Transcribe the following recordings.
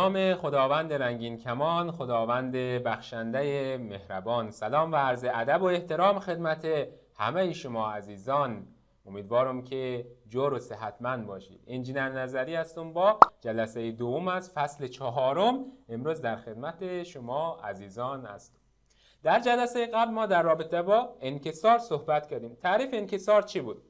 نام خداوند رنگین کمان، خداوند بخشنده مهربان. سلام و عرض ادب و احترام خدمت همه شما عزیزان. امیدوارم که جور و صحتمند باشید. انجینر نظری هستم با جلسه دوم از فصل 4. امروز در خدمت شما عزیزان هستم. در جلسه قبل ما در رابطه با انکسار صحبت کردیم. تعریف انکسار چی بود؟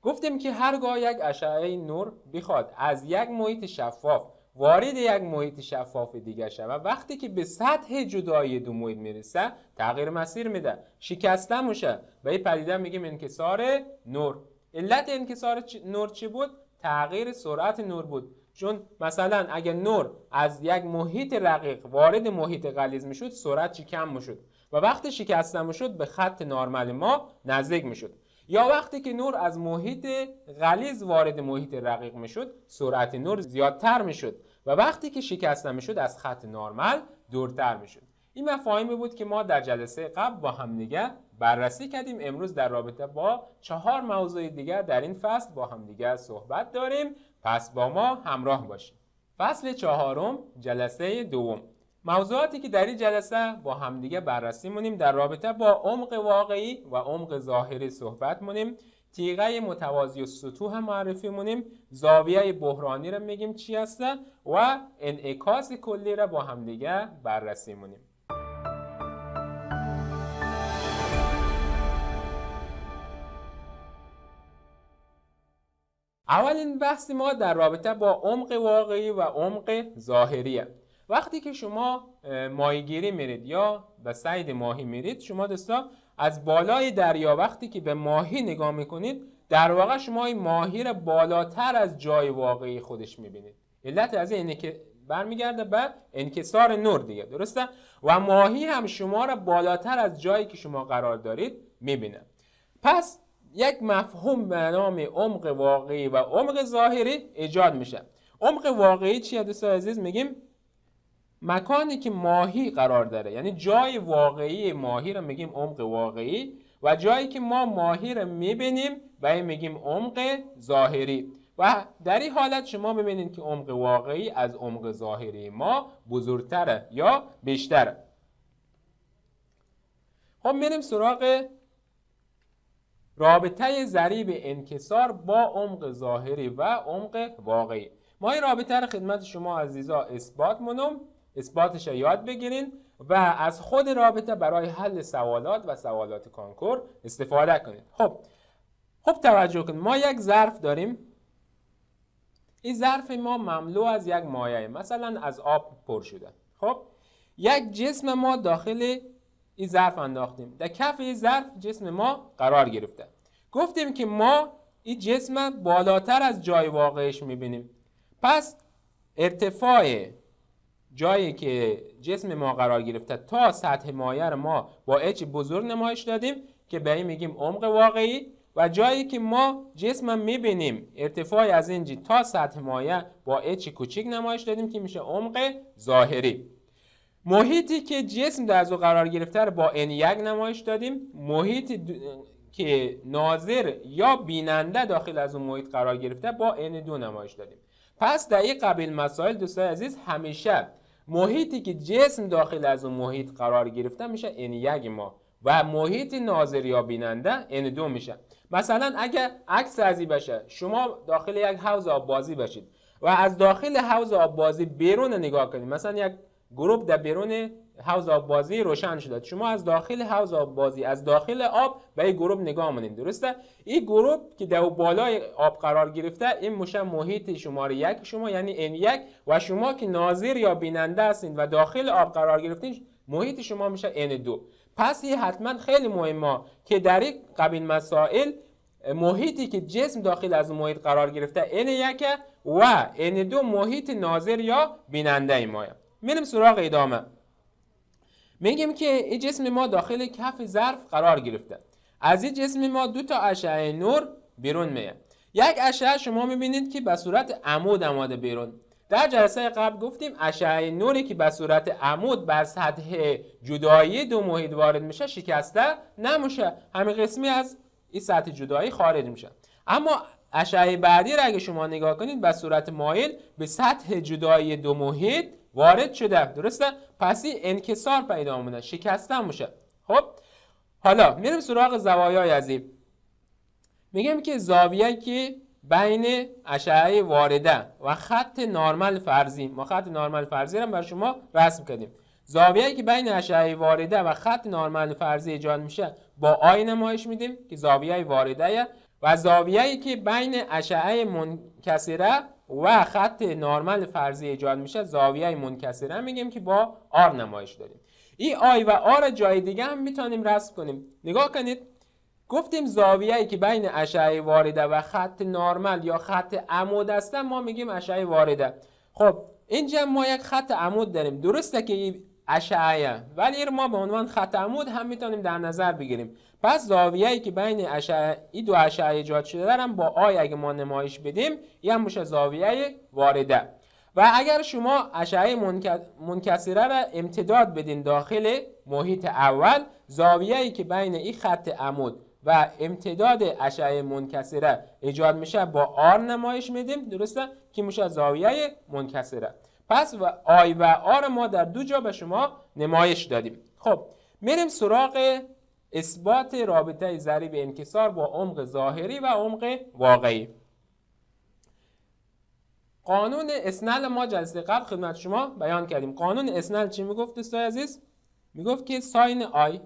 گفتیم که هرگاه یک اشعه نور بخواد از یک محیط شفاف وارد یک محیط شفاف دیگه شد و وقتی که به سطح جدایی دو محیط میرسه تغییر مسیر میده، شکسته میشه. به این پدیده میگیم انکسار نور. علت انکسار نور چی بود؟ تغییر سرعت نور بود. چون مثلا اگه نور از یک محیط رقیق وارد محیط غلیظ میشد سرعت کم میشد و وقتی شکسته میشد به خط نرمال ما نزدیک میشد. یا وقتی که نور از محیط غلیظ وارد محیط رقیق میشد سرعت نور زیادتر میشد و وقتی که شکسته میشد از خط نرمال دورتر میشد. این مفاهیمی بود که ما در جلسه قبل با هم دیگه بررسی کردیم. امروز در رابطه با 4 موضوع دیگه در این فصل با هم دیگه صحبت داریم. پس با ما همراه باشید. فصل 4 جلسه دوم. موضوعاتی که در این جلسه با همدیگه بررسی مونیم در رابطه با عمق واقعی و عمق ظاهری صحبت مونیم، تیغه متوازی و سطوح معرفی مونیم، زاویه بحرانی رو میگیم چی هسته و انعکاس کلی رو با همدیگه بررسی مونیم. اولین بحث ما در رابطه با عمق واقعی و عمق ظاهریه. وقتی که شما ماهیگیری میرید یا به صید ماهی میرید، شما دوستا از بالای دریا وقتی که به ماهی نگاه میکنید در واقع شما این ماهی را بالاتر از جای واقعی خودش میبینید. علت از اینه که برمیگرده به انکسار نور دیگه، درسته؟ و ماهی هم شما را بالاتر از جایی که شما قرار دارید میبینه. پس یک مفهوم به نام عمق واقعی و عمق ظاهری ایجاد میشه. عمق واقعی چیه دوستان عزیز؟ میگیم مکانی که ماهی قرار داره، یعنی جای واقعی ماهی رو میگیم عمق واقعی و جایی که ما ماهی رو میبینیم و این میگیم عمق ظاهری. و در این حالت شما ببینید که عمق واقعی از عمق ظاهری ما بزرگتره یا بیشتره. خب میریم سراغ رابطه ضریب انکسار با عمق ظاهری و عمق واقعی. ما این رابطه رو خدمت شما عزیزا اثبات مونم، اثباتش رو یاد بگیرین و از خود رابطه برای حل سوالات و سوالات کنکور استفاده کنید. خب توجه کنید، ما یک ظرف داریم. این ظرف ما مملو از یک مایع، مثلا از آب پر شده. خب یک جسم ما داخل این ظرف انداختیم، در کف این ظرف جسم ما قرار گرفته. گفتیم که ما این جسم بالاتر از جای واقعیش میبینیم. پس ارتفاع جایی که جسم ما قرار گرفته تا سطح مایع ما با اچ بزرگ نمایش دادیم که به این میگیم عمق واقعی و جایی که ما جسم میبینیم ارتفاع از اینجا تا سطح مایع با اچ کوچیک نمایش دادیم که میشه عمق ظاهری. محیطی که جسم در ازو قرار گرفته رو با n1 نمایش دادیم. محیطی که ناظر یا بیننده داخل از اون محیط قرار گرفته با n2 نمایش دادیم. پس در این قبیل مسائل دوستان عزیز همیشه محیطی که جسم داخل از اون محیط قرار گرفته میشه n1 ما و محیط ناظر یا بیننده n2 میشه. مثلا اگه عکس از این بشه، شما داخل یک حوض آب بازی باشید و از داخل حوض آب بازی بیرون نگاه کنید، مثلا یک گروپ در بیرون حوض آب بازی روشن شده، شما از داخل حوض آب بازی از داخل آب به این گروپ نگاه کنید، درسته؟ این گروپ که در بالای آب قرار گرفته این میشه محیط شماره 1 شما، یعنی n1 و شما که ناظر یا بیننده هستید و داخل آب قرار گرفتین محیط شما میشه n2. پس این حتما خیلی مهمه که در این قبیل مسائل محیطی که جسم داخل از محیط قرار گرفته n1 و n2 محیط ناظر یا بیننده ما. میریم سراغ ادامه. میگیم که این جسم ما داخل کف ظرف قرار گرفته. از این جسم ما 2 تا اشعه نور بیرون میاد. یک اشعه شما میبینید که به صورت عمود آمده بیرون. در جلسه قبل گفتیم اشعه نوری که به صورت عمود بر سطح جدایی دو محیط وارد میشه شکسته نمیشه، همین قسمی از این سطح جدایی خارج میشه. اما اشعه بعدی را اگه شما نگاه کنید به صورت مایل به سطح جدایی دو محیط وارد شده. درسته؟ پس این انکسار پیدا میشه، شکستن میشه. خب حالا میریم سراغ زوایای عظیم. میگم که زاویه‌ای که بین اشعه وارده و خط نرمال فرضی، ما خط نرمال فرضی رو برای شما رسم کردیم. زاویه‌ای که بین اشعه وارده و خط نرمال فرضی ایجاد میشه با آی نمایش میدیم که زاویه وارده، و زاویه‌ای که بین اشعه منکسره و خط نرمال فرضی ایجاد میشه زاویه منکسره میگیم که با آر نمایش دادیم. این آی و آر جای دیگه هم میتونیم رسم کنیم. نگاه کنید، گفتیم زاویه‌ای که بین اشعه وارده و خط نرمال یا خط عمود است ما میگیم اشعه وارده. خب اینجا ما یک خط عمود داریم، درسته که این اشعه، ولی ما به عنوان خط عمود هم میتونیم در نظر بگیریم. پس زاویه‌ای که بین این دو اشعه ایجاد شده هم با آی اگه ما نمایش بدیم این هم میشه زاویه وارده. و اگر شما اشعه منکسره را امتداد بدین داخل محیط اول، زاویه‌ای که بین این خط عمود و امتداد اشعه منکسره ایجاد میشه با آر نمایش میدیم. درسته؟ که میشه زاویه منکسره. پس و آی و آر ما در دو جا به شما نمایش دادیم. خب میریم سراغ اثبات رابطه ضریب انکسار با عمق ظاهری و عمق واقعی. قانون اسنل ما جلسه قبل خدمت شما بیان کردیم. قانون اسنل چی میگفت دوستای عزیز؟ میگفت که ساین آی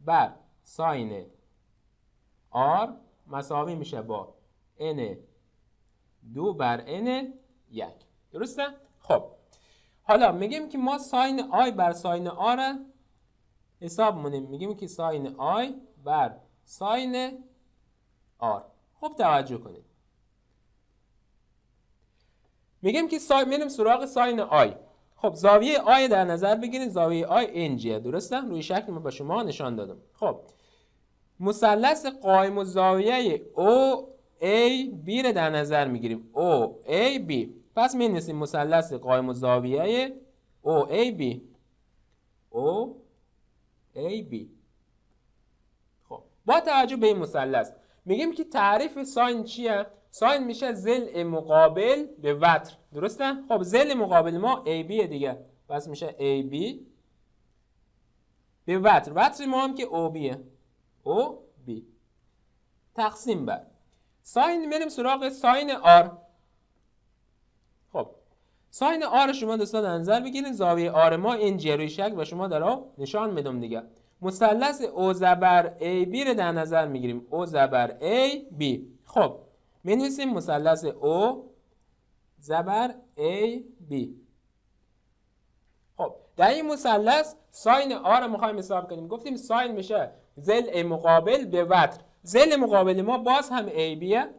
بر ساین آر مساوی میشه با n 2 بر n 1. درسته؟ خب حالا میگیم که ما ساین آی بر ساین آر را حساب مونیم. میگیم که ساین آی بر ساین آر. خب توجه کنید، میگیم که میریم سراغ ساین آی. خب زاویه آی در نظر بگیرید، زاویه آی انجیه. درسته؟ روی شکل ما به شما نشان دادم. خب مثلث قائم الزاویه او ای بی را در نظر میگیریم، او ای بی. پس می‌نویسیم مثلث قائم الزاویه او ای بی. خب با توجه به این مثلث میگیم که تعریف ساین چیه؟ ساین میشه ضلع مقابل به وتر. درسته؟ خب ضلع مقابل ما ای بی دیگه، پس میشه ای بی به وتر. وتر ما هم که او بیه، او بی تقسیم بر ساین. میریم سراغ ساین آر. خب ساین آر شما دوستان در نظر بگیرید، زاویه آر ما این روی شکل و شما در نشان میدم دیگه. مثلث او زبر ای بی رو در نظر میگیریم، او زبر ای بی. خب می‌نویسیم مثلث او زبر ای بی. خب در این مثلث ساین آر رو می‌خوایم حساب کنیم. گفتیم ساین میشه ضلع مقابل به وتر. ضلع مقابل ما باز هم ای بیه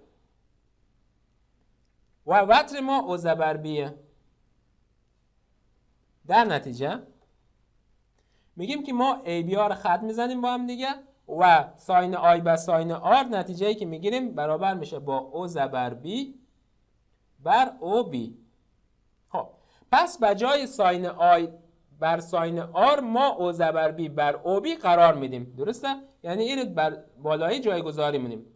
و وتر ما او زبر بیه. در نتیجه میگیم که ما ای بی رو خط میزنیم با هم دیگه و ساین آی بر ساین آر، نتیجه‌ای که میگیریم برابر میشه با او زبر بی بر او بی. خب پس به جای ساین آی بر ساین آر ما او زبر بی بر او بی قرار میدیم. درسته؟ یعنی این بر بالایی جایگذاری می‌کنیم.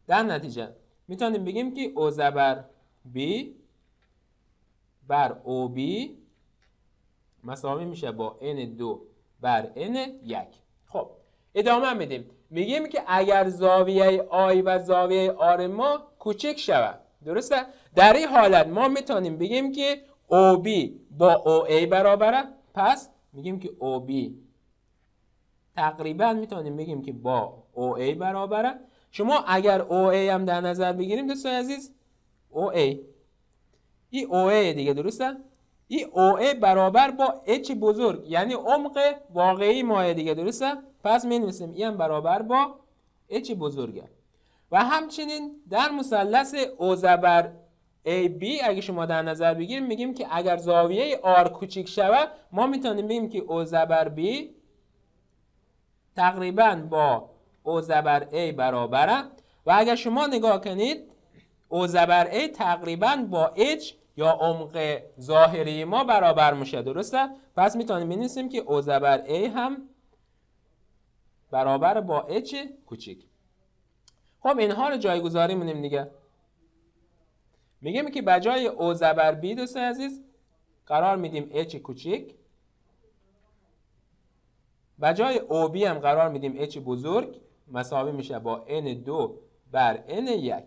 در نتیجه میتونیم بگیم که او زبر بی بر او بی مساوی میشه با n2 بر n1. خب ادامه میدیم. میگیم که اگر زاویه آی و زاویه آر ما کوچک شود، درسته؟ در این حالت ما میتونیم بگیم که او بی با او ای برابره. پس میگیم که او بی تقریبا میتونیم بگیم که با او ای برابره. شما اگر او ای هم در نظر بگیریم دوستان عزیز، او ای این او ای دیگه. درسته؟ این او ای برابر با اچ بزرگ یعنی عمق واقعی ماه دیگه. درسته؟ پس می‌نویسیم این هم برابر با اچ بزرگه. و همچنین در مثلث او زبر ای بی اگه شما در نظر بگیریم میگیم که اگر زاویه آر کوچیک شود ما میتونیم بگیم که او زبر بی تقریبا با او زبر ای برابره. و اگر شما نگاه کنید او زبر ای تقریبا با اچ یا عمق ظاهری ما برابر میشه. درسته؟ پس میتونیم بنویسیم که او زبر ای هم برابر با h کوچیک. خب اینها رو جایگذاری مونیم دیگه. میگیم که بجای او زبر بی دوستان عزیز قرار میدیم h کوچیک، بجای او بی هم قرار میدیم h بزرگ مساوی میشه با n2 بر n1.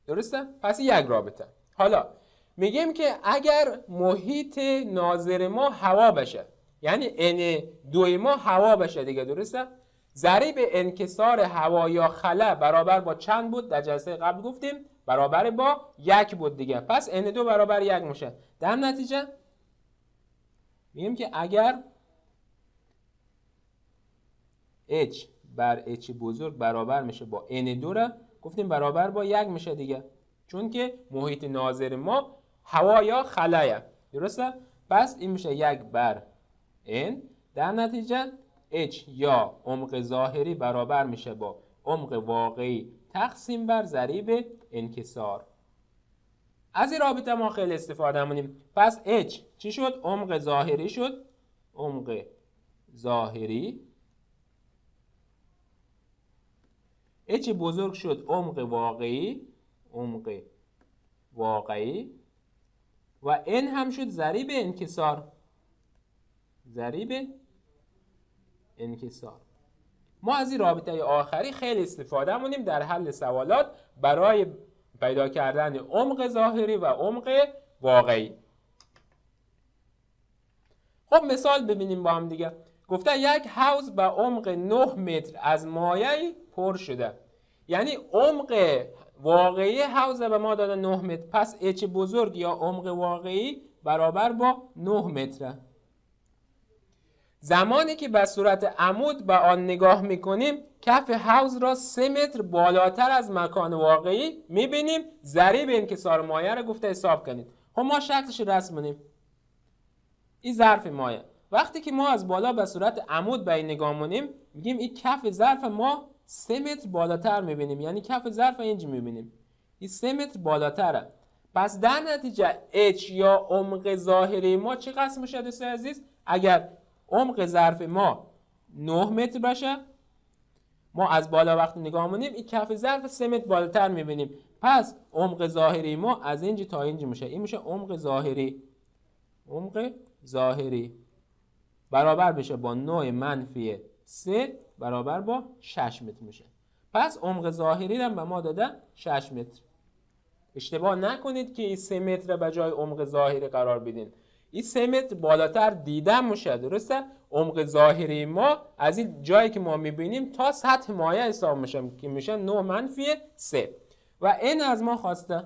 درسته؟ پس یک رابطه. حالا میگیم که اگر محیط ناظر ما هوا بشه، یعنی n2 ما هوا بشه دیگه، درسته؟ ضریب انکسار هوا یا خلا برابر با چند بود؟ در جلسه قبل گفتیم برابر با 1 بود دیگه. پس n2 برابر 1 میشه. در نتیجه میگیم که اگر h بر h بزرگ برابر میشه با n2 را گفتیم برابر با 1 میشه دیگه، چون که محیط ناظر ما هوا یا خلایه. درسته؟ پس این میشه 1 بر n. در نتیجه h یا عمق ظاهری برابر میشه با عمق واقعی تقسیم بر ضریب انکسار. از این رابطه ما خیلی استفاده مونیم. پس h چی شد؟ عمق ظاهری شد. عمق ظاهری h بزرگ شد عمق واقعی، عمق واقعی، و n هم شد ضریب انکسار، ضریب انکسار. ما از این رابطه آخری خیلی استفاده مونیم در حل سوالات برای پیدا کردن عمق ظاهری و عمق واقعی. خب مثال ببینیم با هم دیگه. گفته یک حوض به عمق 9 متر از مایع پر شده. یعنی عمق واقعی حوض به ما داده 9 متر. پس h بزرگ یا عمق واقعی برابر با 9 متره. زمانی که به صورت عمود به آن نگاه میکنیم کف حوض را 3 متر بالاتر از مکان واقعی میبینیم. ضریب انکسار مایع را گفته حساب کنید. خب ما شکلش رسم کنیم. این ظرف مایع. وقتی که ما از بالا به صورت عمود به این نگاه میکنیم میگیم این کف ظرف ما 3 متر بالاتر میبینیم، یعنی کف ظرف اینجا میبینیم این 3 متر بالاتره. پس در نتیجه h یا عمق ظاهری ما چه قسم میشه دوستان عزیز؟ اگر عمق ظرف ما 9 متر باشه، ما از بالا وقتی نگاه میکنیم این کف ظرف 3 متر بالاتر میبینیم. پس عمق ظاهری ما از اینجا تا اینجا میشه. این میشه عمق ظاهری. عمق ظاهری برابر بشه با 9 منفی 3 برابر با 6 متر میشه. پس عمق ظاهری هم به ما داده 6 متر. اشتباه نکنید که این 3 متر به جای عمق ظاهری قرار بدین. این 3 متر بالاتر دیده میشه. درسته؟ عمق ظاهری ما از این جایی که ما میبینیم تا سطح مایع حساب میشه که میشه 9 منفی 3 و n از ما خواسته.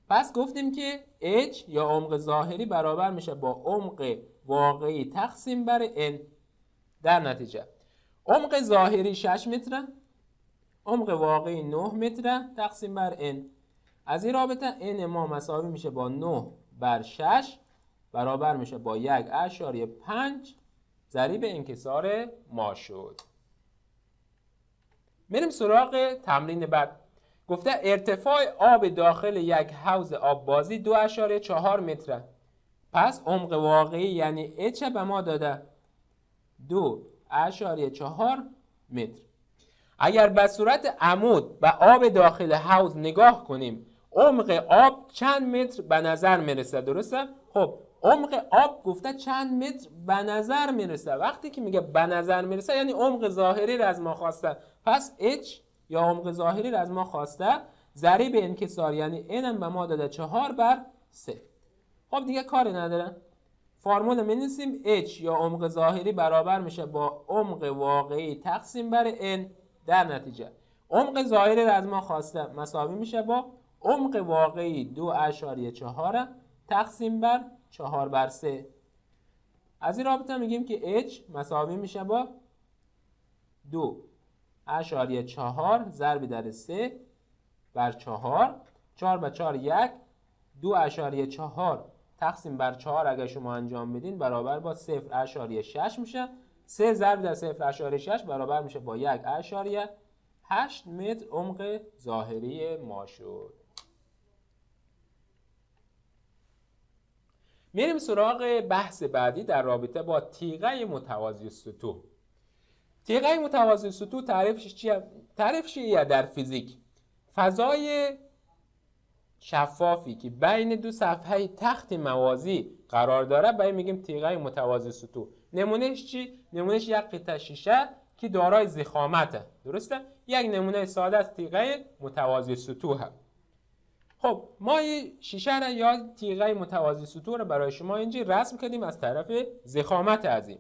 پس گفتیم که h یا عمق ظاهری برابر میشه با عمق واقعی تقسیم بر n. در نتیجه عمق ظاهری 6 متره، عمق واقعی 9 متره تقسیم بر n. از این رابطه n ما مساوی میشه با 9 بر 6 برابر میشه با 1.5 ضریب انکسار ما شد. بریم سراغ تمرین بعد. گفته ارتفاع آب داخل یک حوض آب بازی 2.4 متره. پس عمق واقعی یعنی h به ما داده 2.4 متر. اگر به صورت عمود به آب داخل حوض نگاه کنیم عمق آب چند متر به نظر میرسه؟ درسته؟ خب عمق آب گفته چند متر به نظر میرسه. وقتی که میگه به نظر میرسه یعنی عمق ظاهری را از ما خواسته. پس h یا عمق ظاهری را از ما خواسته. ضریب انکسار یعنی n هم به ما داده 4 بر 3. خب دیگه کاری نداره. فرمول می‌نویسیم h یا عمق ظاهری برابر میشه با عمق واقعی تقسیم بر n. در نتیجه عمق ظاهری را از ما خواسته مساوی میشه با عمق واقعی 2.4 تقسیم بر 4 بر 3. از این رابطه میگیم که h مساوی میشه با 2.4 ضرب در 3 بر 4. 4 بر 4 1. 2.4 تقسیم بر 4 اگر شما انجام بدین برابر با 0.6 میشه. 3 ضرب در 0.6 برابر میشه با 1.8 متر عمق ظاهری ما شد. میریم سراغ بحث بعدی در رابطه با تیغه متوازی سطوح. تیغه متوازی سطوح تعریفش چیه؟ تعریفش چیه در فیزیک؟ فضای شفافی که بین دو صفحه تخت موازی قرار داره به میگیم تیغه متوازی سطوح. نمونهش چی؟ نمونهش یک قطعه شیشه که دارای ضخامته. درسته؟ یک نمونه ساده از تیغه متوازی سطوح. خب ما این شیشه را یا تیغه متوازی سطوح را برای شما اینجا رسم کردیم از طرف ضخامت از این.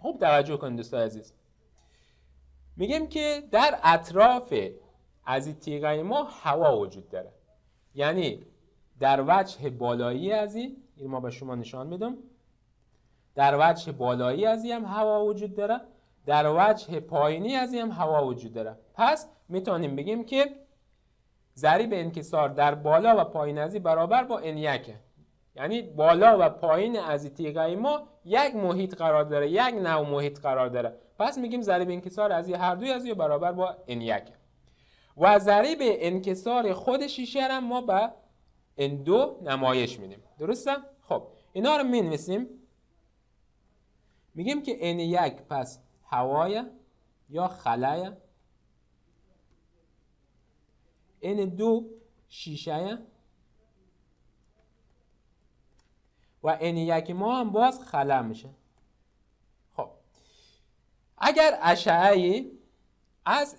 خب توجه کنید دوستان عزیز. میگیم که در اطراف از این تیغه ما هوا وجود داره. یعنی در وجه بالایی از این ما به شما نشان میدم. در وجه بالایی از این هم هوا وجود داره. در وجه پایینی از این هم هوا وجود داره. پس میتونیم بگیم که ضریب انکسار در بالا و پایین از این برابر با n1. یعنی بالا و پایین از این تیغه ما یک محیط قرار داره، یک نوع محیط قرار داره. پس میگیم ضریب انکسار از این هر دوی از این برابر با n1. و ضریب انکسار خود شیشه را ما به n2 نمایش میدیم. درسته؟ خب اینا رو مینویسیم. میگیم که n1 پس هوای یا خلای، n2 شیشه و n1 ما هم باز خلا میشه. خب اگر اشعه از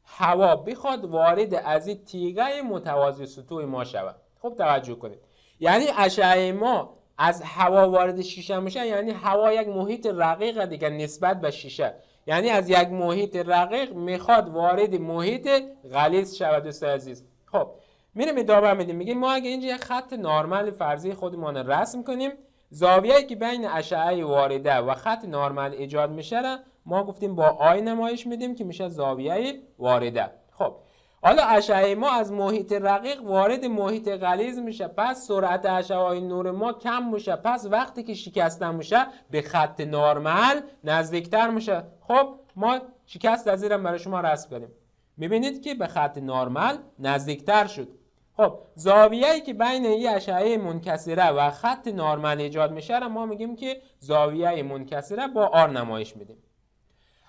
هوا بخواد وارد از این تیغه متوازی سطوح ما شود، خب توجه کنید، یعنی اشعه ما از هوا وارد شیشه میشه، یعنی هوا یک محیط رقیق دیگه نسبت به شیشه، یعنی از یک محیط رقیق میخواد وارد محیط غلیظ شود. دوست عزیز خب میریم ادامه میدیم. میگیم ما اگه اینجا یک خط نرمال فرضی خودمون رسم کنیم، زاویه‌ای که بین اشعه وارده و خط نرمال ایجاد میشه را ما گفتیم با آی نمایش میدیم که میشه زاویه وارده. خب حالا اشعه ما از محیط رقیق وارد محیط غلیظ میشه، پس سرعت اشعه نور ما کم میشه، پس وقتی که شکسته میشه به خط نرمال نزدیکتر میشه. خب ما شکست از این برای شما رسم کنیم. میبینید که به خط نرمال نزدیکتر شد. خب زاویه‌ای که بین این اشعه منکسره و خط نرمال ایجاد میشه را ما میگیم که زاویه منکسره با آر نمایش میدیم.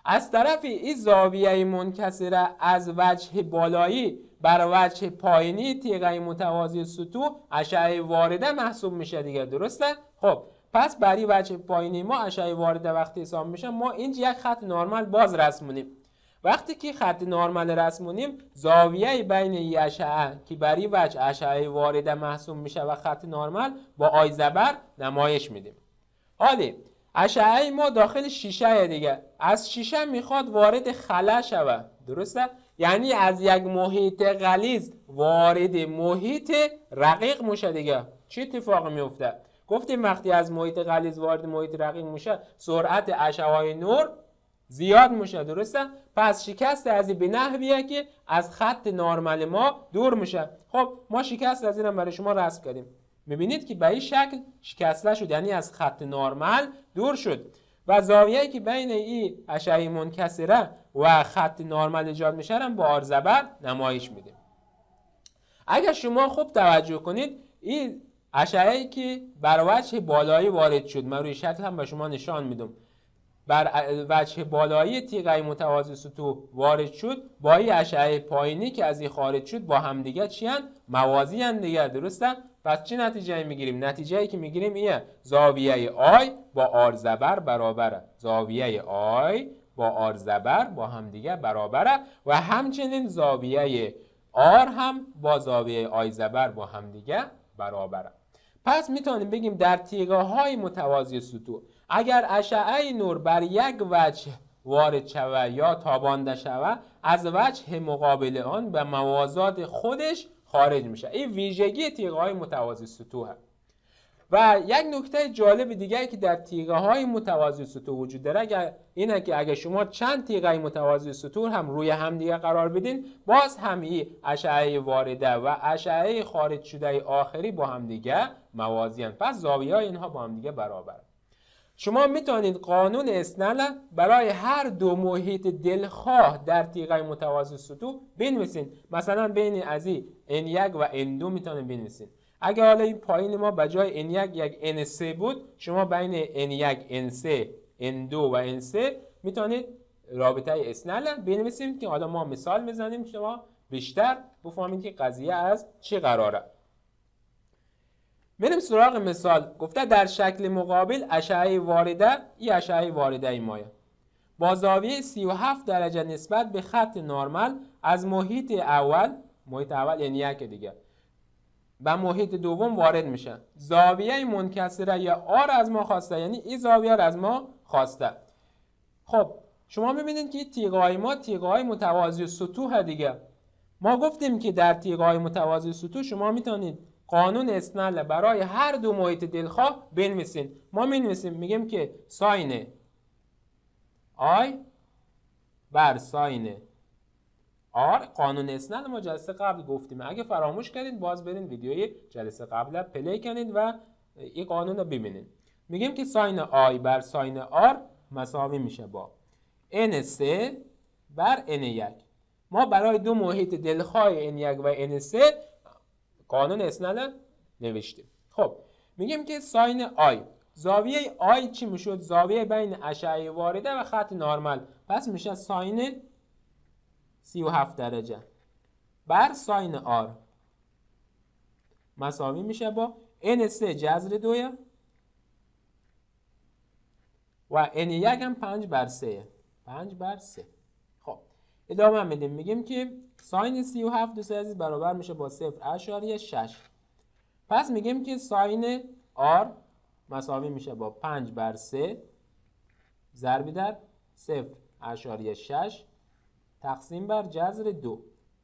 از طرف این زاویه منکسره از وجه بالایی بر وجه پایینی تیغه متوازی سطوح اشعه وارده محسوب میشه دیگه. درسته؟ خب پس برای وجه پایینی ما اشعه وارده وقتی حساب میشه، ما اینجا یک خط نرمال باز رسمونیم. وقتی که خط نرمال رسمونیم، زاویه بین این اشعه که برای وجه اشعه وارده محسوب میشه و خط نرمال با آی زبر نمایش میدیم. حالی اشعه ما داخل شیشه دیگه، از شیشه میخواد وارد خلا شود. درسته؟ یعنی از یک محیط غلیظ وارد محیط رقیق میشه دیگه. چه اتفاقی میفته؟ گفتیم وقتی از محیط غلیظ وارد محیط رقیق میشه، سرعت اشعه نور زیاد میشه. درسته؟ پس شکست از این به نحویه که از خط نرمال ما دور میشه. خب ما شکست از این برای شما رسم کردیم. میبینید که به این شکل شکسته شد، یعنی از خط نرمال دور شد و زاویه‌ای که بین این اشعه منکسره و خط نرمال ایجاد میشه هم با آر زبر نمایش میدیم. اگر شما خوب توجه کنید، این اشعه‌ای که بر وجه بالایی وارد شد، من روی شکل هم به شما نشان میدم، بر وجه بالایی تیغه متوازی سطوح وارد شد، با این اشعه پایینی که از این خارج شد با هم دیگه چی ان؟ موازی ان دیگه. درسته؟ پس چه نتیجه میگیریم؟ نتیجه‌ای که میگیریم اینه زاویه آی با آر زبر برابره. زاویه آی با آر زبر با هم دیگه برابره و همچنین زاویه آر هم با زاویه آی زبر با هم دیگه برابره. پس میتونیم بگیم در تیغه های متوازی سطوح اگر اشعه نور بر یک وجه وارد شود یا تابانده شود، از وجه مقابل آن به موازات خودش خارج میشه. این ویژگی تیغه های متوازی سطوح هست. و یک نکته جالب دیگه که در تیغه های متوازی سطوح وجود داره اینه که اگر شما چند تیغه متوازی سطوح هم روی هم دیگه قرار بدین، باز هم این اشعه وارده و اشعه خارج شده آخری با هم دیگه موازی هستند. پس زاویه های اینها با هم دیگه برابر. شما میتونید قانون اسنل برای هر دو محیط دلخواه در تیغه متوازی سطوح بنویسین. مثلا بین از این N1 و N2 میتونید بنویسین. اگه حالا این پایین ما به جای n1 یک n3 بود، شما بین n1 n3 n2 و n3 میتونید رابطه اسنل بنویسیم که حالا ما مثال میزنیم شما بیشتر بفهمید که قضیه از چی قراره. بریم سراغ مثال. گفته در شکل مقابل اشعه وارده، این اشعه وارده ای مایه با زاویه 37 درجه نسبت به خط نرمال از محیط اول یعنی یک دیگه و محیط دوم وارد میشه. زاویه منکسره یا آر از ما خواسته، یعنی این زاویه را از ما خواسته. خب شما میبینید که تیغه‌های ما تیغه‌های متوازی سطوح دیگه. ما گفتیم که در تیغه‌های متوازی سطوح شما میتونید قانون اسنل برای هر دو محیط دلخواه بنویسین. ما می‌نویسیم میگیم که ساین آی بر ساین آر، قانون اسنل ما جلسه قبل گفتیم. اگه فراموش کردید باز برین ویدیوی جلسه قبل پلی کنید و این قانون رو ببینید. میگیم که ساین آی بر ساین آر مساوی میشه با n3 بر n1. ما برای دو محیط دلخواه n1 و n3 قانون اسنل نوشتیم. خب میگیم که ساین آی، زاویه آی چی میشد؟ زاویه بین اشعه وارده و خط نرمال، پس میشه ساین 37 درجه بر ساین آر مساوی میشه با n3 جذر 2 و n1 هم 5 بر 3. 5 بر 3. خب ادامه میدیم. میگیم که ساین 37 دوست عزیز برابر میشه با 0.6. پس میگیم که ساین آر مساوی میشه با 5 بر 3 ضرب در 0.6 تقسیم بر جذر 2.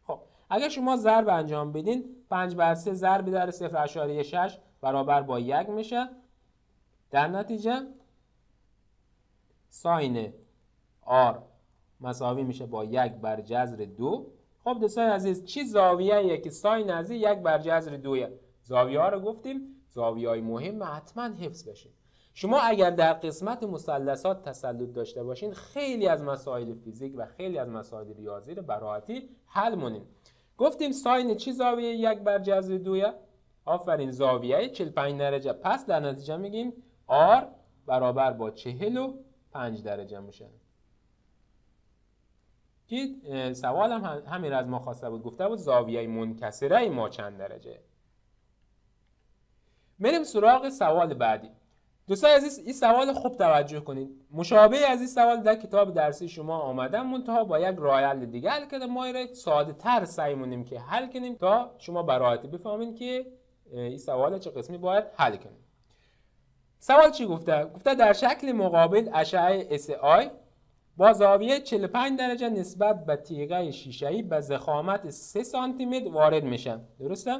خب اگر شما ضرب انجام بدین 5 بر 3 ضرب در 0.6 برابر با 1 میشه. در نتیجه ساین آر مساوی میشه با 1 بر جذر 2. خب دوستان عزیز چی زاویه‌ایه که ساین از 1 بر جذر 2؟ زاویه ها رو گفتیم زاویه‌های مهم حتما حفظ بشه. شما اگر در قسمت مثلثات تسلط داشته باشین خیلی از مسائل فیزیک و خیلی از مسائل ریاضی رو به راحتی حل مونین. گفتیم ساین چی زاویه 1 بر جذر 2؟ آفرین، زاویه 45 درجه. پس در نتیجه میگیم آر برابر با 45 درجه میشه. که سوال هم همین از ما خواسته بود، گفته بود زاویه منکسره ما چند درجه. بریم سراغ سوال بعدی. دوستان عزیز این سوال خوب توجه کنید. مشابه از این سوال در کتاب درسی شما آمده، منتها با یک راه حل دیگه حل کرده. ما را ساده تر سعی مونیم که حل کنیم تا شما به راحتی بفهمید که این سوال چه قسمی باید حل کنیم. سوال چی گفته؟ گفته در شکل مقابل اشعه SI با زاویه 45 درجه نسبت به تیغه شیشه‌ای به ضخامت 3 سانتی متر وارد میشن. درسته؟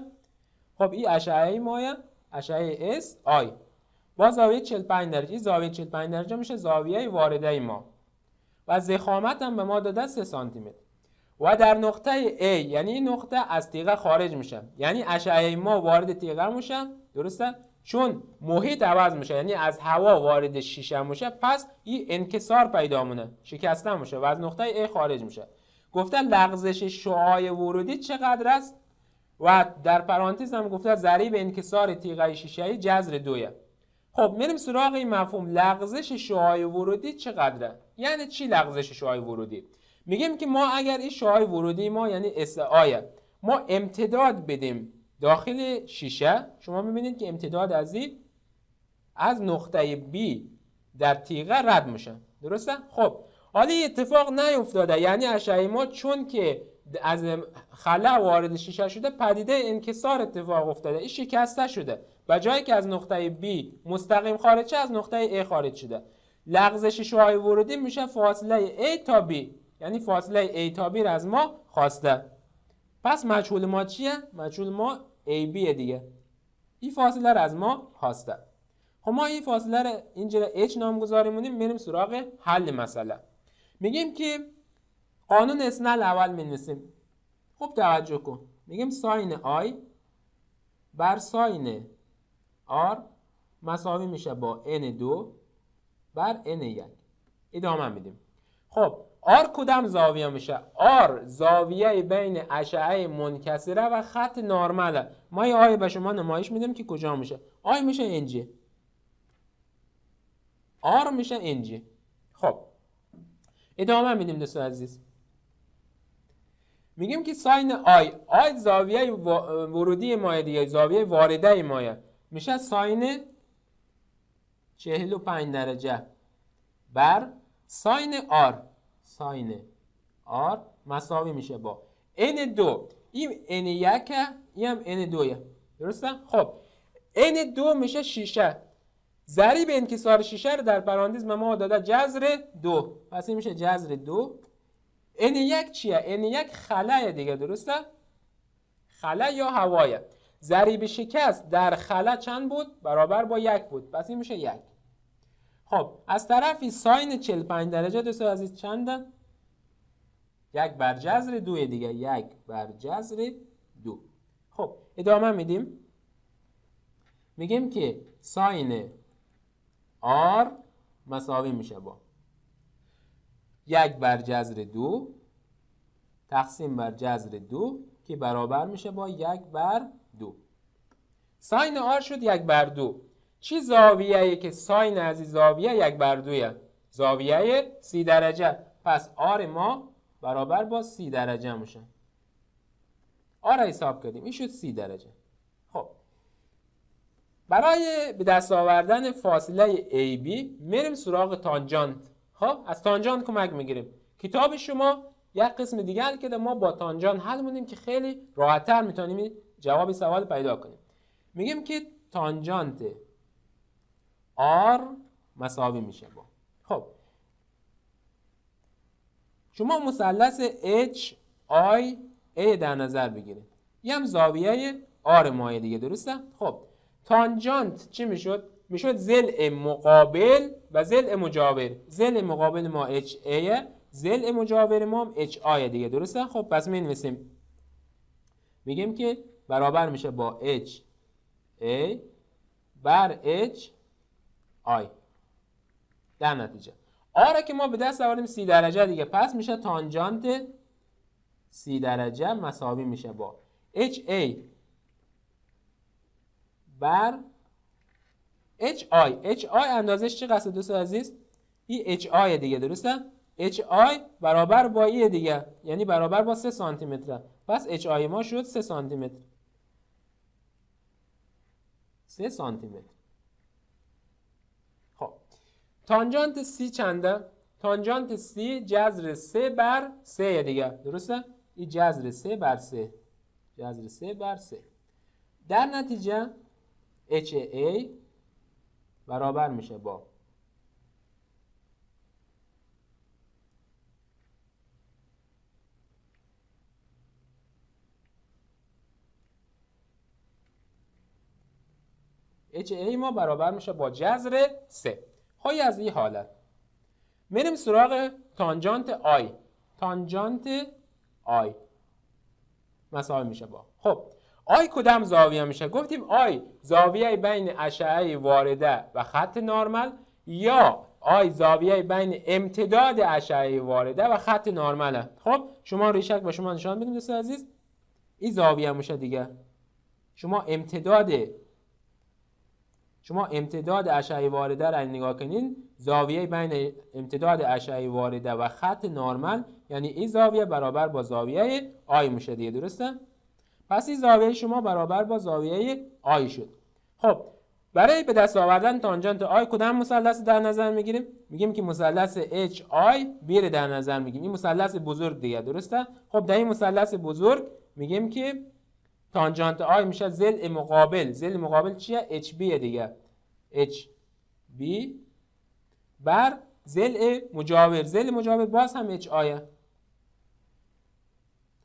خب این اشعه مایه اشعه SI با زاویه 45 درجه. زاویه 45 درجه میشه زاویه وارده ما و ضخامت هم به ما داده 3 سانتی متر و در نقطه A، یعنی این نقطه از تیغه خارج میشه، یعنی اشعه ما وارد تیغه میشه. درسته؟ چون محیط عوض میشه، یعنی از هوا وارد شیشه میشه، پس این انکسار پیدا مونه، شکسته میشه و از نقطه A خارج میشه. گفته لغزش شعاع ورودی چقدر است و در پرانتز هم گفته ضریب انکسار تیغه شیشه‌ای جذر 2. خب میریم سراغ این مفهوم لغزش شعاع ورودی چقدره. یعنی چی لغزش شعاع ورودی؟ میگیم که ما اگر این شعاع ورودی ما یعنی SI ما امتداد بدیم داخل شیشه، شما میبینید که امتداد از نقطه B در تیغه رد میشه. درسته؟ خب حالا اتفاق نیفتاده، یعنی اشعه ما چون که از خلا وارد شیشه شده پدیده انکسار اتفاق افتاده، این شکسته شده. به جایی که از نقطه B مستقیم خارج شه از نقطه A خارج شده. لغزش شعاع ورودی میشه فاصله A تا B، یعنی فاصله A تا B را از ما خواسته. پس مجهول ما چیه؟ مجهول ما AB دیگه. این فاصله را از ما خواسته. خب ما این فاصله را اینجا H نامگذاری مونیم. میریم سراغ حل مسئله. میگیم که قانون اسنل اول می‌نویسیم. خوب توجه کن. میگیم ساین I بر ساین R مساوی میشه با N2 بر N1. ادامه میدیم. خب آر کدام زاویه میشه؟ آر زاویه بین اشعه منکسره و خط نرماله. ما یه آی به شما نمایش میدیم که کجا میشه. آی میشه اینجی، آر میشه اینجی. خب ادامه میدیم دوستان عزیز. میگیم که ساین آی زاویه ورودی مایه دیگه، زاویه وارده مایه میشه ساین 45 درجه بر ساین آر. ساین آر مساوی میشه با n2. این n1 این هم n2 درسته؟ خب n2 میشه شیشه، ضریب انکسار شیشه رو در پرانتز به ما داده جذر 2، پس این میشه جذر 2. n1 چیه؟ n1 خلاه دیگه، درسته؟ خلا یا هوایه. ضریب شکست در خلا چند بود؟ برابر با 1 بود، پس این میشه 1. خب از طرفی ساین 45 درجه دوستان عزیز چنده؟ 1 بر جذر 2 دیگه، 1 بر جذر 2. خب ادامه میدیم. میگیم که ساین R مساوی میشه با 1 بر جذر 2 تقسیم بر جذر 2 که برابر میشه با 1 بر 2. ساین R شد 1 بر 2. چی زاویه‌ای که ساین از زاویه 1 بر 2 زاویه 30 درجه، پس R ما برابر با 30 درجه میشه. R را حساب کردیم، این شد 30 درجه. خب برای به دست آوردن فاصله AB میریم سراغ تانجانت. خب از تانجانت کمک میگیریم. کتاب شما یک قسم دیگه که ما با تانجانت حل می‌کنیم که خیلی راحت‌تر میتونیم جواب سوال پیدا کنیم. میگیم که تانجانت R مساوی میشه با، خب شما مثلث HIA در نظر بگیرید. یه هم زاویه R مایه دیگه، درسته؟ خب تانجانت چی میشد؟ میشد ضلع مقابل و ضلع مجاور. ضلع مقابل ما HA، ضلع مجاور ما هم HI دیگه، درسته؟ خب پس می‌نویسیم، میگیم که برابر میشه با HA بر HI. در نتیجه آره که ما به دست آوردیم 30 درجه دیگه، پس میشه تانجانت 30 درجه مساوی میشه با HA بر HI. اندازش چه قصد دوست عزیز؟ این HI دیگه، درسته؟ HI برابر با ای دیگه، یعنی برابر با 3 سانتی متر. پس HI ما شد 3 سانتی متر. 3 سانتی متر. خب تانجانت C چنده؟ تانجانت C جذر 3 بر 3 دیگه، درسته؟ این جذر 3 بر 3. جذر 3 بر 3. در نتیجه HA برابر میشه با HA ما برابر میشه با جذر 3. خواهی از این حالت میریم سراغ تانجانت I. تانجانت I مساوی میشه با، خب آی کدام زاویه میشه؟ گفتیم آی زاویه بین اشعه وارده و خط نرمال، یا آی زاویه بین امتداد اشعه وارده و خط نرماله. خب شما ریشک به شما نشان بدیم دوست عزیز، این زاویه میشه دیگه. شما امتداد اشعه وارده را نگاه کنین، زاویه بین امتداد اشعه وارده و خط نرمال یعنی این زاویه برابر با زاویه آی میشه دیگه، درسته؟ پس این زاویه شما برابر با زاویه آی شد. خب برای به دست آوردن تانجانت آی کدام مثلث در نظر میگیریم؟ میگیم که مثلث HI بیر در نظر میگیریم. این مثلث بزرگ دیگه، درسته؟ خب در این مثلث بزرگ میگیم که تانجانت آی میشه ضلع مقابل. ضلع مقابل چیه؟ HB دیگه، HB بر ضلع مجاور. ضلع مجاور باز هم HI.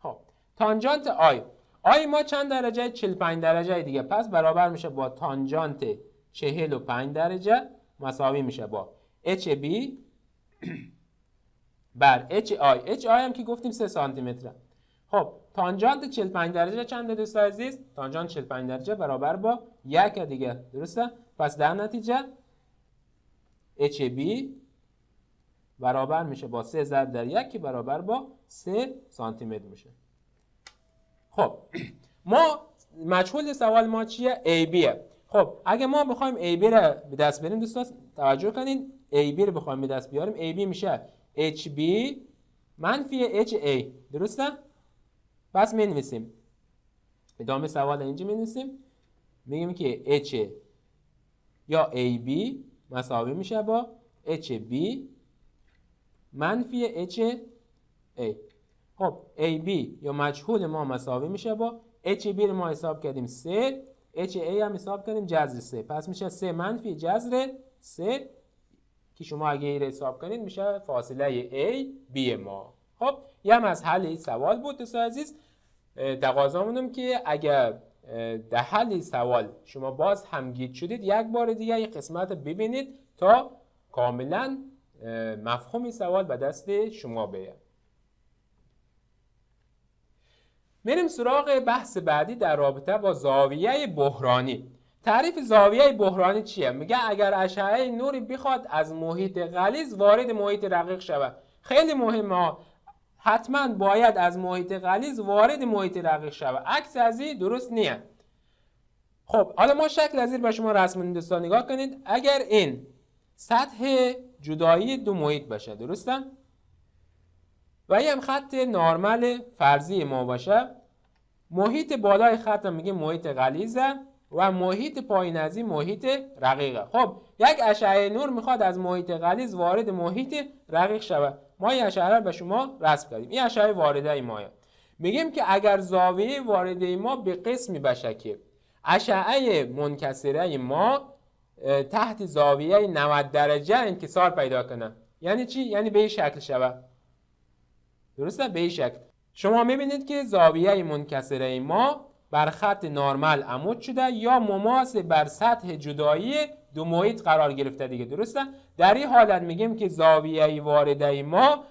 خب تانجانت آی ما چند درجه؟ 45 درجه دیگه، پس برابر میشه با تانجانت 45 درجه مساوی میشه با HB بر HI هم که گفتیم 3 سانتی متر. خب تانجانت 45 درجه چنده دوست عزیز؟ تانجانت 45 درجه برابر با 1 دیگه، درسته؟ پس در نتیجه HB برابر میشه با 3 ضرب در 1 که برابر با 3 سانتی متر میشه. خب ما مجهول سوال ما چیه؟ AB. خب اگه ما بخوایم AB رو به دست بریم دوستان توجه کنین، AB رو بخوایم به دست بیاریم AB میشه HB منفی HA. درسته؟ پس می نویسیم ادامه سوال اینجا می نویسیم، میگیم که H یا AB مساوی میشه با HB منفی HA. خب AB یا مجهول ما مساوی میشه با HB رو ما حساب کردیم 3، HA هم حساب کردیم جذر 3، پس میشه 3 منفی جذر 3 که شما اگه این رو حساب کنید میشه فاصله A B ما. خب یه هم از حل این سوال بود دوستان عزیز. تقاضامونم که اگر در حل این سوال شما باز هم گیج شدید یک بار دیگه این قسمت ببینید تا کاملا مفهوم این سوال به دست شما بیاد. میریم سراغ بحث بعدی در رابطه با زاویه بحرانی. تعریف زاویه بحرانی چیه؟ میگه اگر اشعه نوری بخواد از محیط غلیظ وارد محیط رقیق شود. خیلی مهمه، حتما باید از محیط غلیظ وارد محیط رقیق شود، عکس از این درست نیه. خب حالا ما شکل از این به شما رسم دوستان نگاه کنید. اگر این سطح جدایی دو محیط باشه، درسته؟ و این هم خط نرمال فرضی ما باشه، محیط بالای خط میگه محیط غلیظه و محیط پایین از این محیط رقیقه. خب یک اشعه نور میخواد از محیط غلیظ وارد محیط رقیق شود. ما این اشعه رو به شما رسم کردیم. این اشعه وارده مایه. میگیم که اگر زاویه وارده ما به قسمی باشه که اشعه منکسره ما تحت زاویه 90 درجه انکسار پیدا کنه. یعنی چی؟ یعنی به این شکل شود. درسته؟ به این شکل شما میبینید که زاویه منکسره ما بر خط نرمال عمود شده یا مماس بر سطح جدایی دو محیط قرار گرفته دیگه. درسته؟ در این حالت میگیم که زاویه وارده ما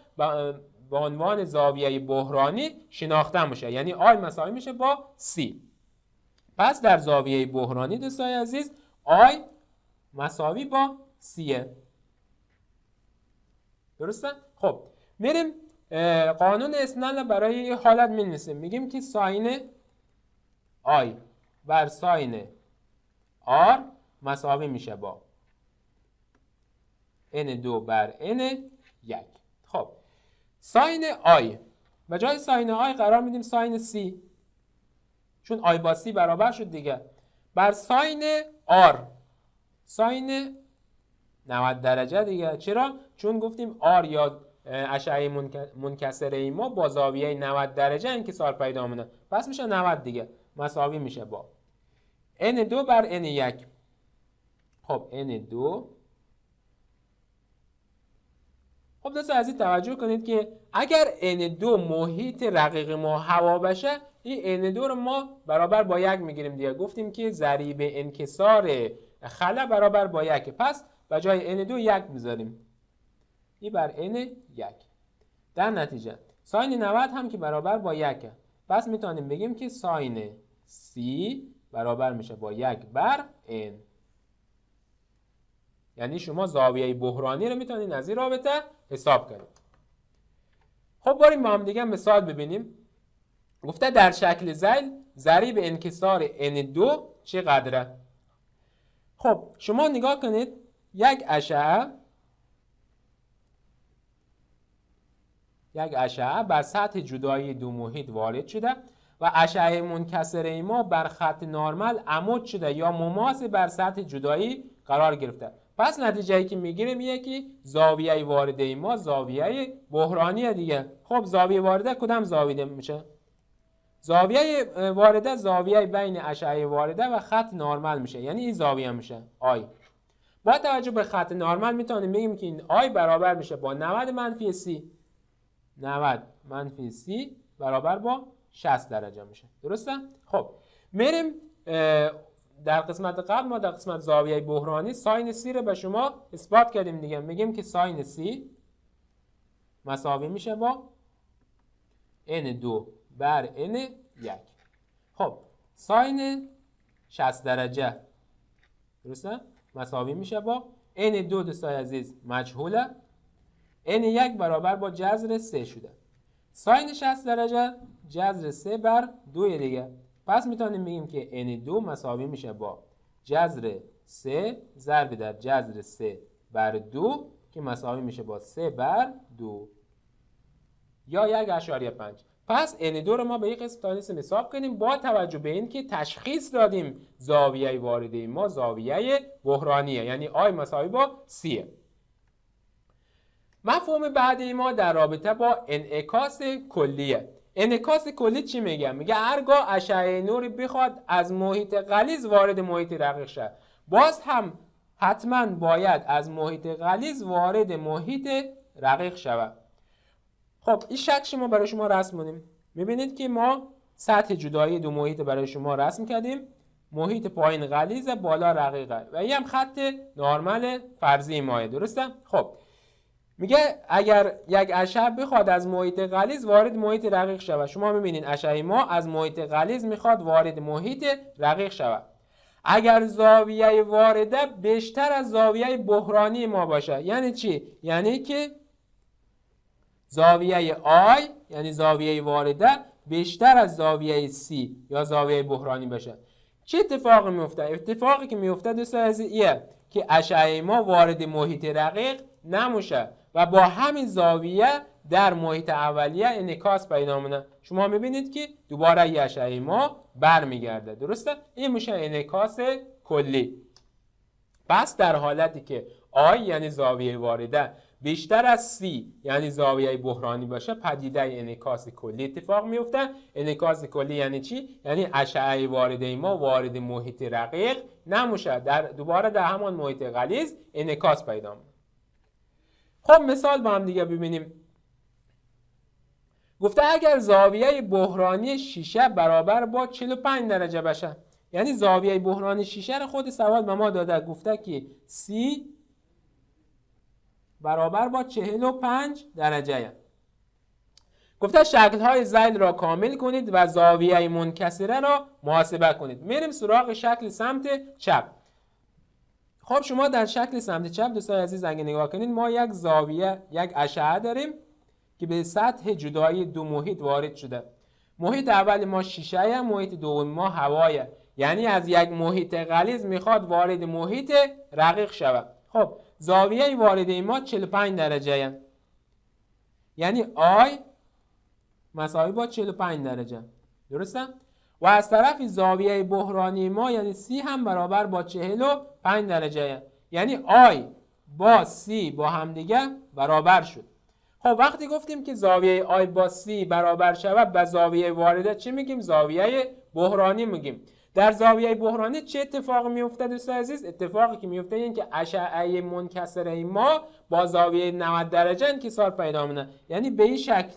به عنوان زاویه بحرانی شناخته میشه، یعنی آی مساوی میشه با سی. پس در زاویه بحرانی دوستان عزیز آی مساوی با سیه. درسته؟ خب میریم قانون اسنل برای این حالت می‌نویسیم. میگیم که ساین آی بر ساین آر مساوی میشه با n2 بر n1. خب ساین آی به جای ساین آی قرار میدیم ساین سی، چون آی با سی برابر شد دیگه، بر ساین آر ساین 90 درجه دیگه. چرا؟ چون گفتیم آر یا اشعه منکسره ما با زاویه 90 درجه انکسار پیدا میکنه، پس میشه 90 دیگه، مساوی میشه با n2 بر n1. خب n2. خب دوستان عزیز توجه کنید که اگر n2 محیط رقیق ما هوا بشه، این n2 رو ما برابر با 1 میگیریم دیگه. گفتیم که ضریب انکسار خلا برابر با 1، پس به جای n2 1 میذاریم، این بر n1. در نتیجه ساین 90 هم که برابر با 1، پس میتونیم بگیم که ساین c برابر میشه با 1 بر n. یعنی شما زاویه بحرانی رو میتونید از این رابطه حساب کنید. خب بریم با هم دیگه مثال ببینیم. گفته در شکل ذیل ضریب انکسار n2 چقدره؟ خب شما نگاه کنید، یک اشعه بر سطح جدایی دو محیط وارد شده و اشعه منکسره ما بر خط نرمال عمود شده یا مماس بر سطح جدایی قرار گرفته. پس نتیجه‌ای که میگیریم اینه که زاویه وارده ما زاویه بحرانیه دیگه. خب زاویه وارده کدام زاویه میشه؟ زاویه وارده زاویه بین اشعه وارده و خط نرمال میشه، یعنی این زاویه میشه آی. با توجه به خط نرمال میتونیم بگیم که این آی برابر میشه با 90 منفی سی. 90 منفی سی برابر با 60 درجه میشه. درسته؟ خب میریم در قسمت قبل ما در قسمت زاویه بحرانی ساین سی رو به شما اثبات کردیم دیگه. میگیم که ساین سی مساوی میشه با n2 بر n1. خب ساین 60 درجه درسته؟ مساوی میشه با n2 دوستان عزیز مجهوله n1 برابر با جذر 3 شده. ساین 60 درجه جذر 3 بر 2 دیگه. پس میتونیم بگیم که n2 مساوی میشه با جذر 3 ضرب در جذر 3 بر 2 که مساوی میشه با 3 بر 2 یا 1.5. پس n2 رو ما به یک قسم تانیسم حساب کنیم با توجه به این که تشخیص دادیم زاویه وارده ما زاویه بحرانیه، یعنی I مساوی با C. مفهوم بعدی ما در رابطه با انعکاس کلیه. انعکاس کلی چی میگه؟ میگه هرگاه اشعه نوری بخواد از محیط غلیظ وارد محیط رقیق شه، باز هم حتما باید از محیط غلیظ وارد محیط رقیق شود. خب این شکل ما برای شما رسم کنیم. میبینید که ما سطح جدایی دو محیط برای شما رسم کردیم. محیط پایین غلیظ، بالا رقیقه و این هم خط نرمال فرضی ماه، درسته؟ خب میگه اگر یک اشعه بخواد از محیط غلیظ وارد محیط رقیق شود، شما میبینید اشعه ما از محیط غلیظ میخواد وارد محیط رقیق شود. اگر زاویه وارده بیشتر از زاویه بحرانی ما باشه، یعنی چی؟ یعنی که زاویه I یعنی زاویه وارده بیشتر از زاویه C یا زاویه بحرانی باشه. چه اتفاقی میفته؟ اتفاقی که میفته دوستان عزیز ایه که اشعه ما وارد محیط رقیق نمیشه و با همین زاویه در محیط اولیه انعکاس پیدا میکنه. شما میبینید که دوباره یه اشعه ما برمیگرده، درسته؟ این میشه انعکاس کلی. پس در حالتی که I یعنی زاویه وارده بیشتر از C یعنی زاویه بحرانی باشه، پدیده انعکاس کلی اتفاق میفته. انعکاس کلی یعنی چی؟ یعنی اشعه وارده ما وارد محیط رقیق نمیشه، دوباره در همان محیط غلیظ انعکاس پیدا میکنه. خب مثال با هم دیگه ببینیم. گفته اگر زاویه بحرانی شیشه برابر با 45 درجه باشه، یعنی زاویه بحرانی شیشه رو خود سوال به ما داده، گفته که C برابر با 45 درجه. گفته شکل‌های ذیل را کامل کنید و زاویه منکسره را محاسبه کنید. میریم سراغ شکل سمت چپ. خب شما در شکل سمت چپ دوستان عزیز اگه نگاه کنید، ما یک زاویه، یک اشعه داریم که به سطح جدایی دو محیط وارد شده. محیط اول ما شیشه، محیط دوم ما هوایه، یعنی از یک محیط غلیظ میخواد وارد محیط رقیق شود. خب زاویه وارده ما 45 درجه، یعنی I مساوی با 45 درجه، درسته؟ و از طرف زاویه بحرانی ما یعنی C هم برابر با 45 درجه، یعنی I با C با همدیگه برابر شد. خب وقتی گفتیم که زاویه I با C برابر شود، به زاویه وارده چی میگیم؟ زاویه بحرانی میگیم. در زاویه بحرانی چه اتفاقی میفته دوستان عزیز؟ اتفاقی که میفته این که اشعه منکسره ما با زاویه 90 درجه انکسار پیدا میکنه، یعنی به این شکل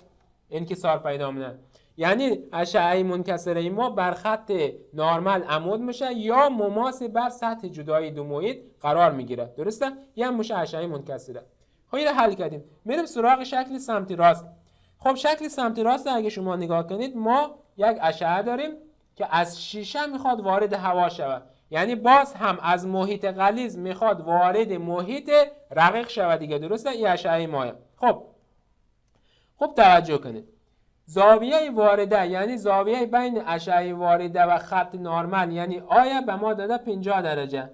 انکسار پیدا میکنه، یعنی اشعه منکسره ما بر خط نرمال عمود میشه یا مماس بر سطح جدایی دو محیط قرار میگیره، درسته؟ یعنی میشه اشعه منکسره. خب اینو حل کردیم. میریم سراغ شکل سمت راست. خب شکل سمت راست اگه شما نگاه کنید، ما یک اشعه داریم که از شیشه میخواد وارد هوا شود، یعنی باز هم از محیط غلیظ میخواد وارد محیط رقیق شود دیگه، درسته؟ این اشعه مایه. خب توجه کنید، زاویه وارده یعنی زاویه بین اشعه وارده و خط نرمال یعنی آیا به ما داده 50 درجه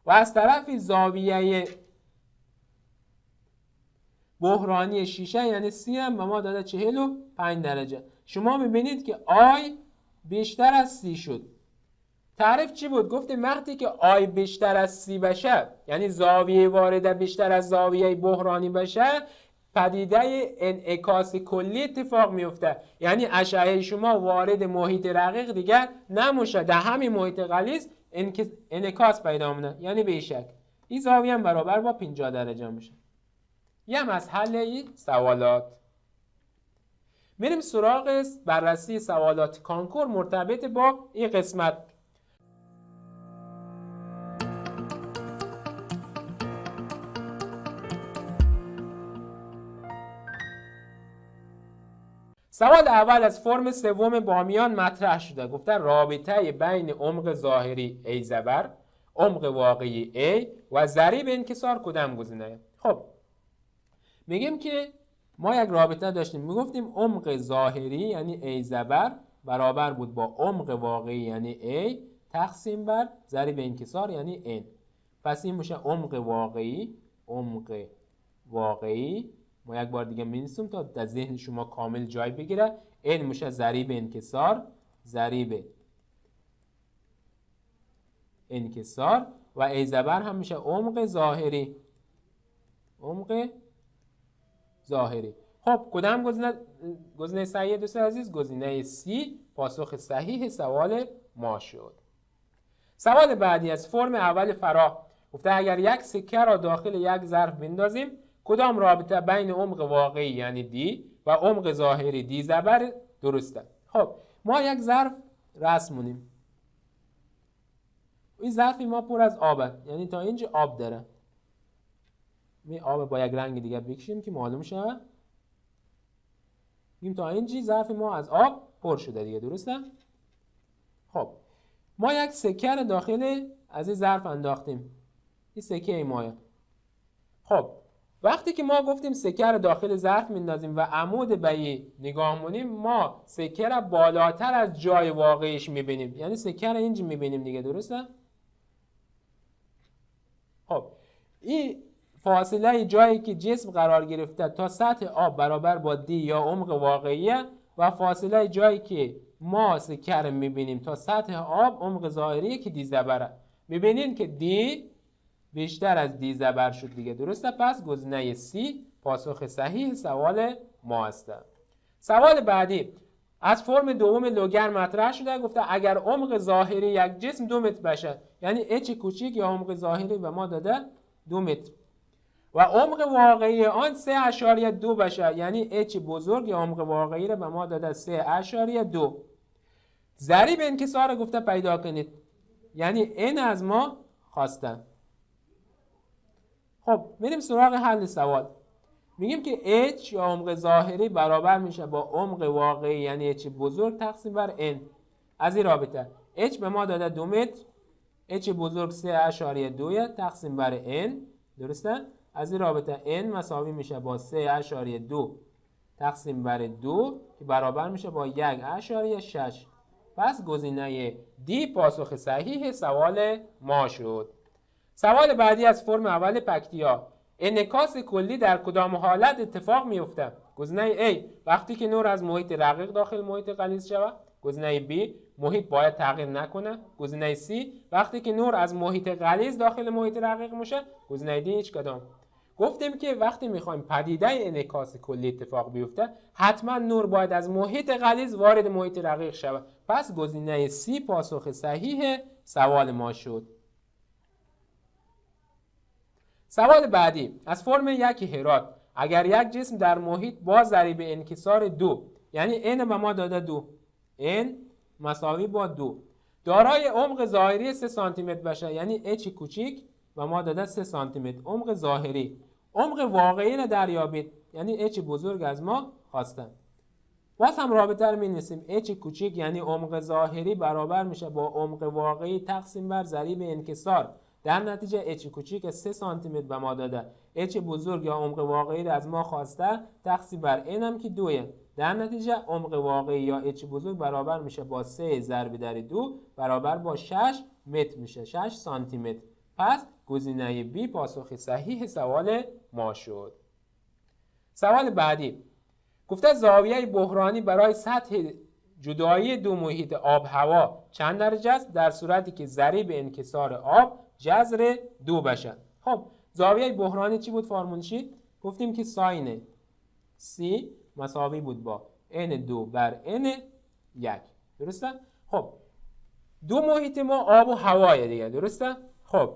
و از طرف زاویه بحرانی شیشه یعنی C هم به ما داده 45 درجه. شما میبینید که I بیشتر از C شد. تعریف چی بود؟ گفتیم وقتی که I بیشتر از C بشه، یعنی زاویه وارده بیشتر از زاویه بحرانی بشه، پدیده انعکاس کلی اتفاق میفته، یعنی اشعه شما وارد محیط رقیق دیگر نمیشه، در همین محیط غلیظ انعکاس پیدا میکنه، یعنی به این شکل. این زاویه هم برابر با 50 درجه میشه. یه مسئله سوالات. میریم سراغ بررسی سوالات کانکور مرتبط با این قسمت. سوال اول از فرم سوم بامیان مطرح شده. گفته رابطه بین عمق ظاهری A زبر، عمق واقعی A و ضریب انکسار کدام گزینه؟ خب میگیم که ما یک رابطه داشتیم، میگفتیم عمق ظاهری یعنی A زبر برابر بود با عمق واقعی یعنی A تقسیم بر ضریب انکسار یعنی N. پس این میشه عمق واقعی ما یک بار دیگه می‌نویسیم تا در ذهن شما کامل جای بگیره. N میشه ضریب انکسار و A زبر هم میشه عمق ظاهری. خب کدام گزینه صحیح دوست عزیز؟ گزینه C پاسخ صحیح سوال ما شد. سوال بعدی از فرم اول فرا گفته اگر یک سکه را داخل یک ظرف بندازیم کدام رابطه بین عمق واقعی یعنی D و عمق ظاهری D زبر درسته؟ خب ما یک ظرف رسم کنیم. این ظرف ما پر از آبه، یعنی تا اینجا آب داره. می آب با یک رنگ دیگه بکشیم که معلوم شه. این تا اینجا ظرف ما از آب پر شده دیگه، درسته؟ خب ما یک سکه را داخل از این ظرف انداختیم. این سکه مایه. خب وقتی که ما گفتیم سکه را داخل ظرف میندازیم و عمود به نگاه کنیم، ما سکه را بالاتر از جای واقعیش میبینیم، یعنی سکه را اینجا میبینیم دیگه، درسته؟ خب این فاصله جایی که جسم قرار گرفته تا سطح آب برابر با D یا عمق واقعیه و فاصله جایی که ما سکه را میبینیم تا سطح آب عمق ظاهریه که D زبره. میبینین که D بیشتر از D زبر شد دیگه، درسته؟ پس گزینه C پاسخ صحیح سوال ما است. سوال بعدی از فرم دوم لوگر مطرح شده، گفته اگر عمق ظاهری یک جسم 2 متر باشه، یعنی H کوچیک یا عمق ظاهری به ما داده 2 متر و عمق واقعی آن 3.2 باشه، یعنی H بزرگ یا عمق واقعی را به ما داده 3.2. ضریب انکسار گفته پیدا کنید، یعنی N از ما خواسته. خب میریم سراغ حل سوال. میگیم که H یا عمق ظاهری برابر میشه با عمق واقعی یعنی H بزرگ تقسیم بر N. از این رابطه H به ما داده 2 متر، H بزرگ 3.2 تقسیم بر N، درسته؟ از این رابطه N مساوی میشه با 3.2 تقسیم بر 2 که برابر میشه با 1.6. پس گزینه D پاسخ صحیح سوال ما شد. سوال بعدی از فرم اول پکتیا. انعکاس کلی در کدام حالت اتفاق میفته؟ گزینه A وقتی که نور از محیط رقیق داخل محیط غلیظ شود. گزینه B محیط باید تغییر نکنه. گزینه C وقتی که نور از محیط غلیظ داخل محیط رقیق میشه. گزینه D هیچ کدام. گفتیم که وقتی میخوایم پدیده انعکاس کلی اتفاق بیفته حتما نور باید از محیط غلیظ وارد محیط رقیق شود. پس گزینه C پاسخ صحیح سوال ما شد. سوال بعدی از فرم یک هرات. اگر یک جسم در محیط با ضریب انکسار 2 یعنی N به ما داده 2، N مساوی با 2 دارای عمق ظاهری 3 سانتی متر باشه، یعنی H کوچیک و ما داده 3 سانتی متر عمق ظاهری، عمق واقعی را دریابید، یعنی H بزرگ از ما خواستن. باز هم رابطه رو می‌نویسیم. H کوچیک یعنی عمق ظاهری برابر میشه با عمق واقعی تقسیم بر ضریب انکسار. در نتیجه H کوچیک 3 سانتی متر به ما داده، H بزرگ یا عمق واقعی را از ما خواسته تقسیم بر N هم که 2. در نتیجه عمق واقعی یا H بزرگ برابر میشه با 3 ضرب در 2 برابر با 6 متر میشه، 6 سانتی متر. پس گزینه B پاسخ صحیح سوال ما شد. سوال بعدی گفته زاویه بحرانی برای سطح جدایی دو محیط آب هوا چند درجه است در صورتی که ضریب انکسار آب جذر 2 باشد؟ خب زاویه بحرانی چی بود فرمولشی؟ گفتیم که ساین C مساوی بود با N2 بر N1، درسته؟ خب دو محیط ما آب و هوای دیگه، درسته؟ خب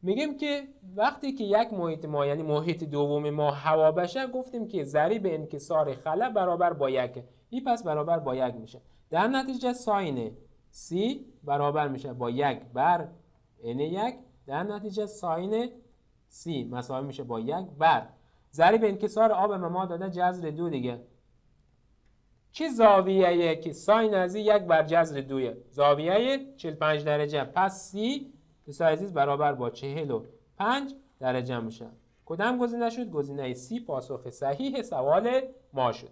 میگیم که وقتی که یک محیط ما یعنی محیط دوم ما هوا بشه، گفتیم که ضریب انکسار خلا برابر با 1، این پس برابر با 1 میشه. در نتیجه ساین C برابر میشه با 1 بر N1، در نتیجه ساین C مساوی میشه با 1 بر ضریب انکسار آب ما داده جذر 2 دیگه. چه زاویه‌ای که ساین از 1 بر جذر 2؟ زاویه 45 درجه. پس C دوستان عزیز برابر با 45 درجه میشه. کدام گزینه شد؟ گزینه C پاسخ صحیح سوال ما شد.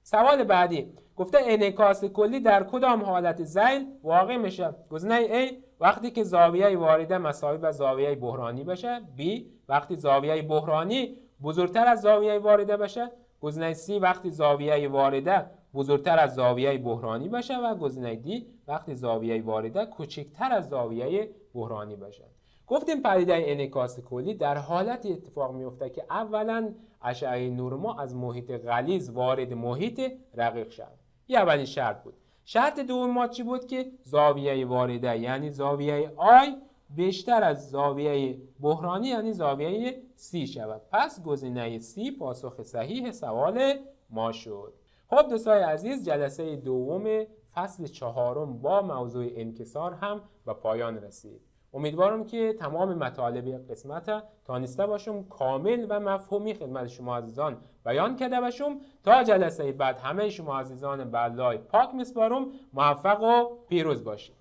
سوال بعدی گفته انعکاس کلی در کدام حالت ذیل واقع میشه؟ گزینه A وقتی که زاویه وارده مساوی با زاویه بحرانی بشه. B وقتی زاویه بحرانی بزرگتر از زاویه وارده بشه. گزینه C وقتی زاویه وارده بزرگتر از زاویه بحرانی بشه و گزینه D وقتی زاویه وارده کوچکتر از زاویه بحرانی بشه. گفتیم پدیده انعکاس کلی در حالتی اتفاق میفته که اولا اشعه نور ما از محیط غلیظ وارد محیط رقیق شد. این اولین شرط بود. شرط دوم ما چی بود؟ که زاویه وارده یعنی زاویه I بیشتر از زاویه بحرانی یعنی زاویه C شود. پس گزینه C پاسخ صحیح سوال ما شد. خب دوستای عزیز، جلسه دوم فصل 4 با موضوع انکسار هم به پایان رسید. امیدوارم که تمام مطالب قسمت تانسته باشم کامل و مفهومی خدمت شما عزیزان بیان کرده باشم. تا جلسه بعد همه شما عزیزان به الله پاک میسپارم. موفق و پیروز باشید.